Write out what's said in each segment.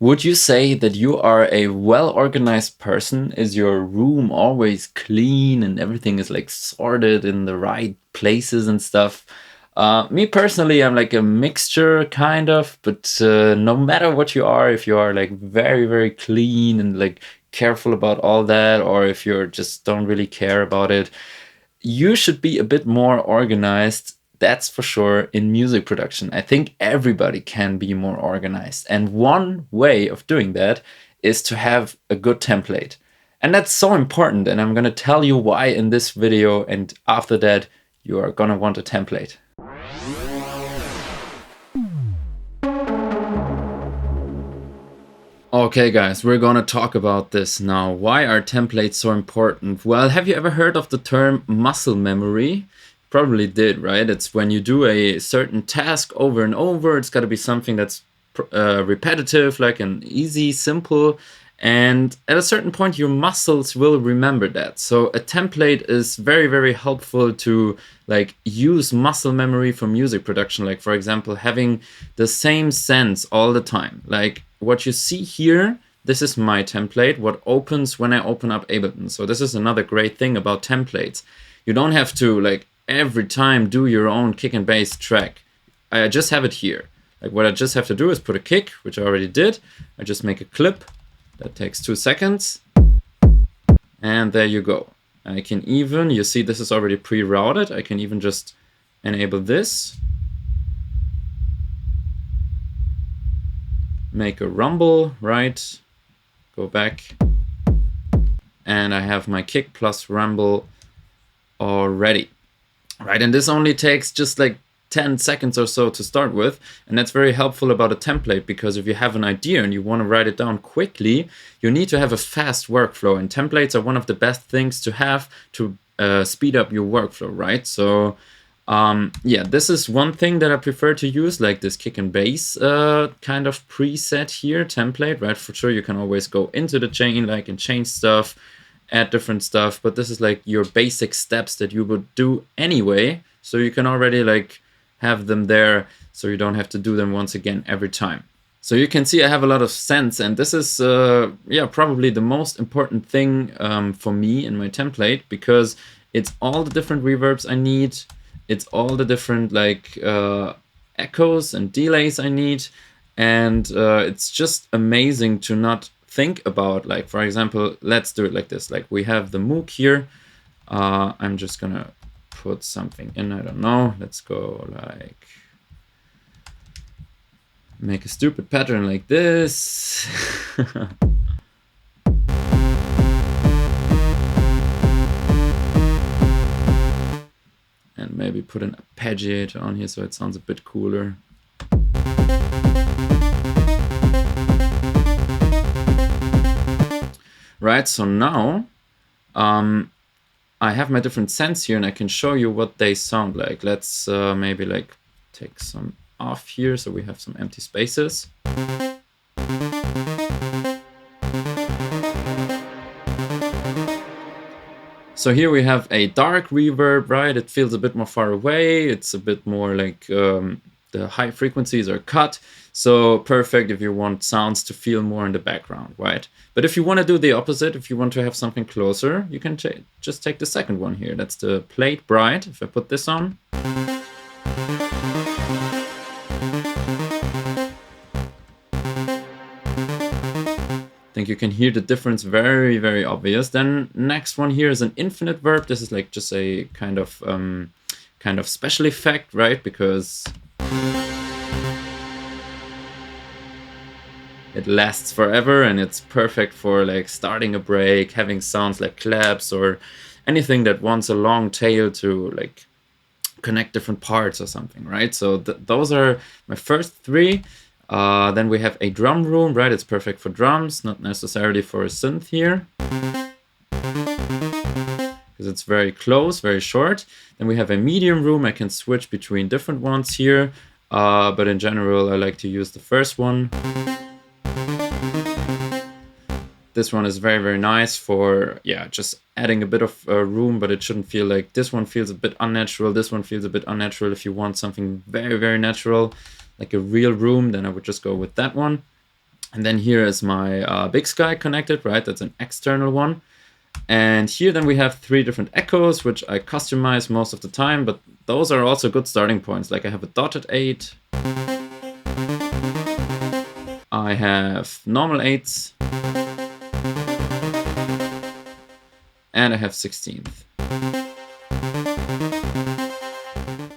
Would you say that you are a well-organized person? Is your room always clean and everything is like sorted in the right places and stuff? Me personally, I'm like a mixture kind of, but no matter what you are, if you are like very, very clean and like careful about all that, or if you're just don't really care about it, you should be a bit more organized. That's for sure in music production. I think everybody can be more organized. And one way of doing that is to have a good template. And that's so important. And I'm going to tell you why in this video. And after that, you are going to want a template. Okay, guys, we're gonna talk about this now. Why are templates so important? Well, have you ever heard of the term muscle memory? Probably did, right? It's when you do a certain task over and over, it's got to be something that's repetitive, like an easy, simple, and at a certain point, your muscles will remember that. So a template is very, very helpful to like use muscle memory for music production. Like, for example, having the same sense all the time. Like what you see here, this is my template, what opens when I open up Ableton. So this is another great thing about templates. You don't have to like every time do your own kick and bass track. I just have it here. Like what I just have to do is put a kick, which I already did. I just make a clip. That takes 2 seconds. And there you go. I can even, you see this is already pre-routed. I can even just enable this. Make a rumble, right? Go back. And I have my kick plus rumble already. Right, and this only takes just like 10 seconds or so to start with, and that's very helpful about a template, because if you have an idea and you want to write it down quickly, you need to have a fast workflow, and templates are one of the best things to have to speed up your workflow, right? So yeah, this is one thing that I prefer to use, like this kick and bass kind of preset here, template, right? For sure, you can always go into the chain like and change stuff, add different stuff, but this is like your basic steps that you would do anyway, so you can already like have them there so you don't have to do them once again every time. So you can see I have a lot of sense, and this is yeah, probably the most important thing for me in my template, because it's all the different reverbs I need, it's all the different like echoes and delays I need, and it's just amazing to not think about, like, for example, let's do it like this. Like we have the MOOC here. I'm just gonna put something in, I don't know. Let's go like, make a stupid pattern like this. And maybe put an arpeggiator on here so it sounds a bit cooler. Right, so now I have my different scents here and I can show you what they sound like. Let's maybe like take some off here so we have some empty spaces. So here we have a dark reverb, right? It feels a bit more far away. It's a bit more like the high frequencies are cut. So perfect if you want sounds to feel more in the background, right? But if you want to do the opposite, if you want to have something closer, you can just take the second one here. That's the plate bright. If I put this on. I think you can hear the difference very, very obvious. Then next one here is an infinite verb. This is like just a kind of special effect, right? Because it lasts forever and it's perfect for like starting a break, having sounds like claps or anything that wants a long tail to like connect different parts or something, right? So those are my first three. Then we have a drum room, right? It's perfect for drums, not necessarily for a synth here, because it's very close, very short. Then we have a medium room. I can switch between different ones here, but in general, I like to use the first one. This one is very, very nice for, yeah, just adding a bit of room, but it shouldn't feel like this one feels a bit unnatural. This one feels a bit unnatural. If you want something very, very natural, like a real room, then I would just go with that one. And then here is my big sky connected, right? That's an external one. And here then we have 3 different echoes, which I customize most of the time, but those are also good starting points. Like I have a dotted 8, I have normal 8s, and I have 16th.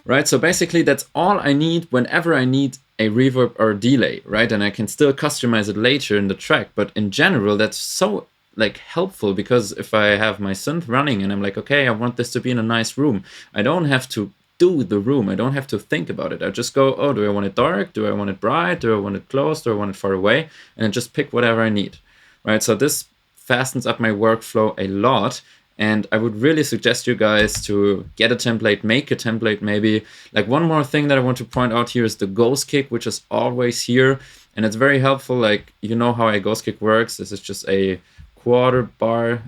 Right, so basically that's all I need whenever I need a reverb or a delay, right? And I can still customize it later in the track, but in general that's so like helpful, because if I have my synth running and I'm like, okay, I want this to be in a nice room, I don't have to do the room, I don't have to think about it. I just go, oh, do I want it dark, do I want it bright, do I want it close, do I want it far away, and I just pick whatever I need, right? So this fastens up my workflow a lot. And I would really suggest you guys to get a template, make a template maybe. Like one more thing that I want to point out here is the ghost kick, which is always here. And it's very helpful. Like, you know how a ghost kick works. This is just a quarter bar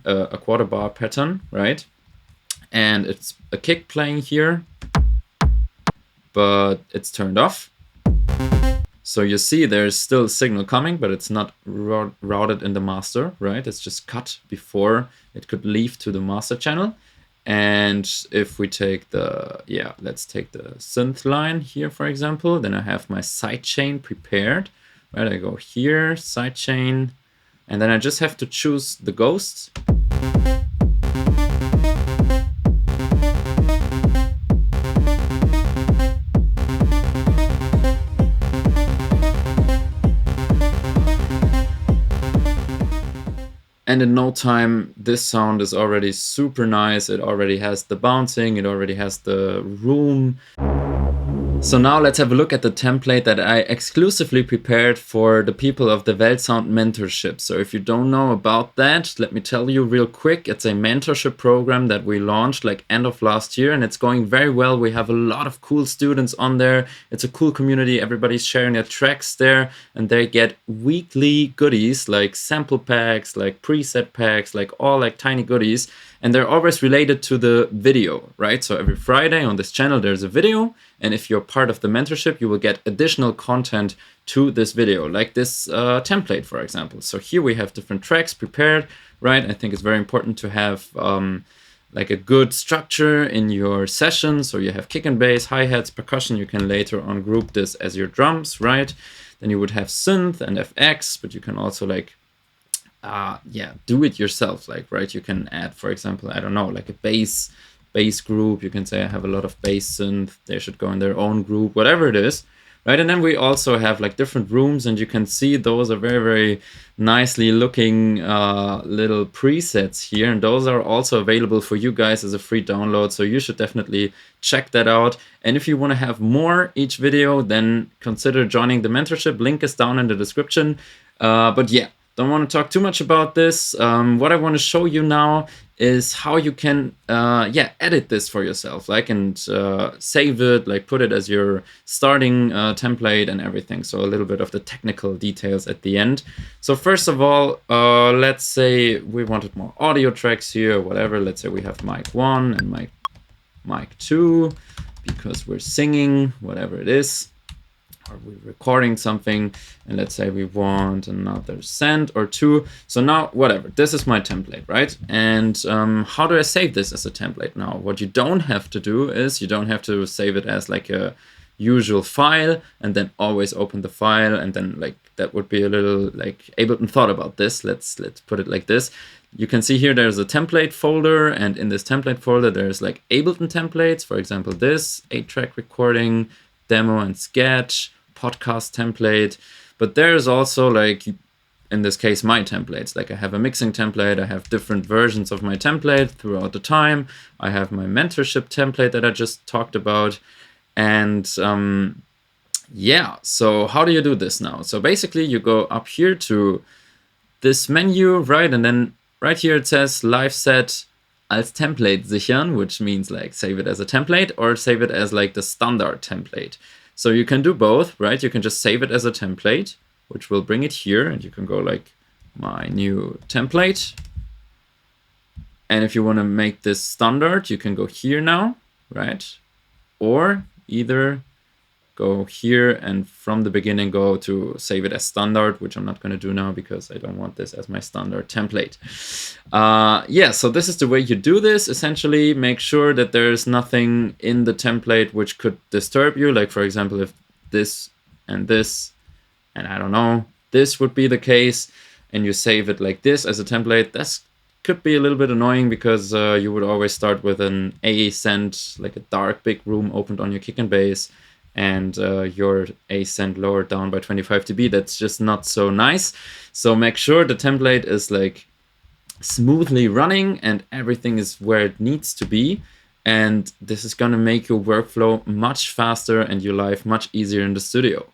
pattern, right? And it's a kick playing here, but it's turned off. So you see there's still a signal coming, but it's not routed in the master, right? It's just cut before it could leave to the master channel. And if we take let's take the synth line here, for example, then I have my sidechain prepared, right? I go here, sidechain, and then I just have to choose the ghosts. And in no time, this sound is already super nice. It already has the bouncing, it already has the room. So now let's have a look at the template that I exclusively prepared for the people of the weltsound mentorship. So if you don't know about that, let me tell you real quick. It's a mentorship program that we launched like end of last year, and it's going very well. We have a lot of cool students on there. It's a cool community. Everybody's sharing their tracks there, and they get weekly goodies like sample packs, like preset packs, like all like tiny goodies. And they're always related to the video, right? So every Friday on this channel, there's a video. And if you're part of the mentorship, you will get additional content to this video, like this template, for example. So here we have different tracks prepared, right? I think it's very important to have like a good structure in your session. So you have kick and bass, hi-hats, percussion. You can later on group this as your drums, right? Then you would have synth and FX, but you can also like do it yourself, like, right? You can add, for example, I don't know, like a bass group. You can say I have a lot of bass synth, they should go in their own group, whatever it is, right? And then we also have like different rooms, and you can see those are very, very nicely looking little presets here, and those are also available for you guys as a free download, so you should definitely check that out. And if you want to have more each video, then consider joining the mentorship. Link is down in the description. But yeah, don't want to talk too much about this. What I want to show you now is how you can edit this for yourself, like, and save it, like put it as your starting template and everything. So a little bit of the technical details at the end. So first of all, let's say we wanted more audio tracks here or whatever. Let's say we have mic 1 and mic 2 because we're singing, whatever it is. Or we're recording something, and let's say we want another cent or 2. So now, whatever, this is my template, right? And how do I save this as a template now? What you don't have to do is you don't have to save it as like a usual file and then always open the file, and then like that would be a little like Ableton thought about this. Let's put it like this. You can see here there's a template folder, and in this template folder there's like Ableton templates, for example this 8-track recording, demo and sketch, podcast template. But there's also like, in this case, my templates. Like I have a mixing template, I have different versions of my template throughout the time. I have my mentorship template that I just talked about. And so how do you do this now? So basically you go up here to this menu, right? And then right here it says live set als Template sichern, which means like save it as a template or save it as like the standard template. So you can do both, right? You can just save it as a template, which will bring it here, and you can go like my new template. And if you want to make this standard, you can go here now, right? Or either go here and from the beginning go to save it as standard, which I'm not going to do now because I don't want this as my standard template. Yeah, so this is the way you do this. Essentially, make sure that there's nothing in the template which could disturb you. Like, for example, if this and I don't know, this would be the case, and you save it like this as a template, that's could be a little bit annoying because you would always start with an ascent, like a dark big room opened on your kick and bass, and your ascent lowered down by 25 dB. That's just not so nice. So make sure the template is like smoothly running and everything is where it needs to be. And this is gonna make your workflow much faster and your life much easier in the studio.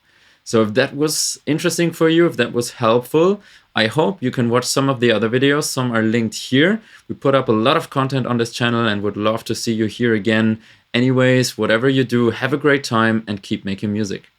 So if that was interesting for you, if that was helpful, I hope you can watch some of the other videos. Some are linked here. We put up a lot of content on this channel and would love to see you here again. Anyways, whatever you do, have a great time and keep making music.